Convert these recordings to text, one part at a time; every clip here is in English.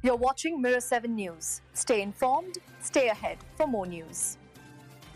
You're watching Mirror 7 News. Stay informed, stay ahead for more news.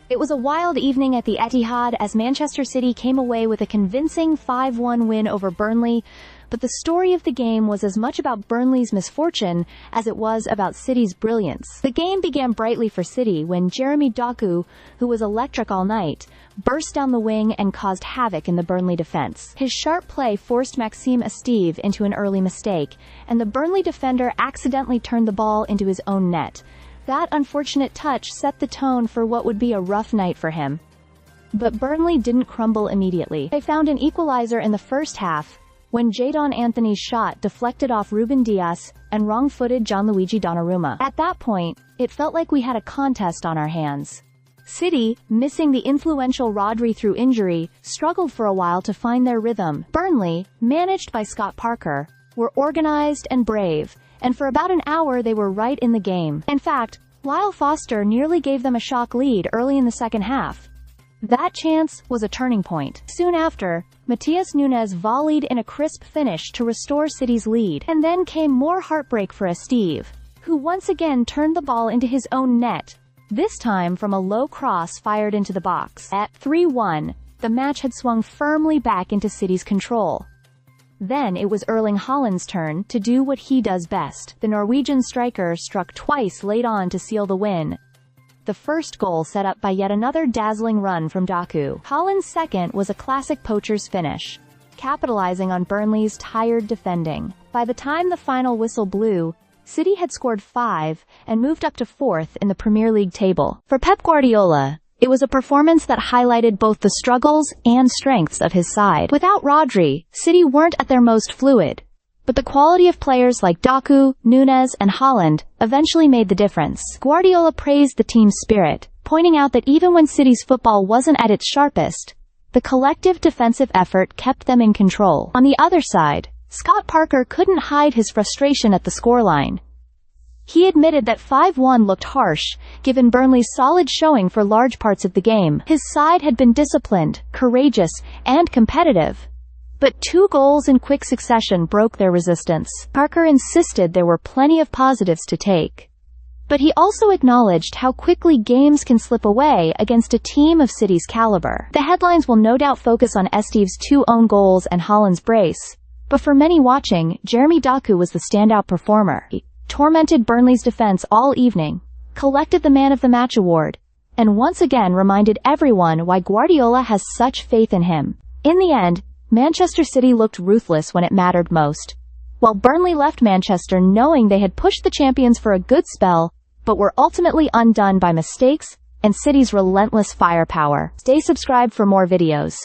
It was a wild evening at the Etihad as Manchester City came away with a convincing 5-1 win over Burnley, but the story of the game was as much about Burnley's misfortune as it was about City's brilliance. The game began brightly for City when Jeremy Doku, who was electric all night, burst down the wing and caused havoc in the Burnley defense. His sharp play forced Maxime Esteve into an early mistake, and the Burnley defender accidentally turned the ball into his own net. That unfortunate touch set the tone for what would be a rough night for him. But Burnley didn't crumble immediately. They found an equalizer in the first half, when Jadon Anthony's shot deflected off Ruben Dias and wrong-footed Gianluigi Donnarumma. At that point, it felt like we had a contest on our hands. City, missing the influential Rodri through injury, struggled for a while to find their rhythm. Burnley, managed by Scott Parker, were organized and brave, and for about an hour they were right in the game. In fact, Lyle Foster nearly gave them a shock lead early in the second half. That chance was a turning point. Soon after, Matheus Nunes volleyed in a crisp finish to restore City's lead, and then came more heartbreak for Esteve, who once again turned the ball into his own net, this time from a low cross fired into the box. At 3-1, the match had swung firmly back into City's control. Then it was Erling Haaland's turn to do what he does best. The Norwegian striker struck twice late on to seal the win. The first goal set up by yet another dazzling run from Doku. Haaland's second was a classic poacher's finish, capitalizing on Burnley's tired defending. By the time the final whistle blew, City had scored 5 and moved up to 4th in the Premier League table. For Pep Guardiola, it was a performance that highlighted both the struggles and strengths of his side. Without Rodri, City weren't at their most fluid, but the quality of players like Doku, Nunes, and Haaland eventually made the difference. Guardiola praised the team's spirit, pointing out that even when City's football wasn't at its sharpest, the collective defensive effort kept them in control. On the other side, Scott Parker couldn't hide his frustration at the scoreline. He admitted that 5-1 looked harsh, given Burnley's solid showing for large parts of the game. His side had been disciplined, courageous, and competitive, but 2 goals in quick succession broke their resistance. Parker insisted there were plenty of positives to take, but he also acknowledged how quickly games can slip away against a team of City's caliber. The headlines will no doubt focus on Esteve's 2 own goals and Haaland's brace, but for many watching, Jeremy Doku was the standout performer. He tormented Burnley's defense all evening, collected the Man of the Match award, and once again reminded everyone why Guardiola has such faith in him. In the end, Manchester City looked ruthless when it mattered most, while Burnley left Manchester knowing they had pushed the champions for a good spell, but were ultimately undone by mistakes and City's relentless firepower. Stay subscribed for more videos.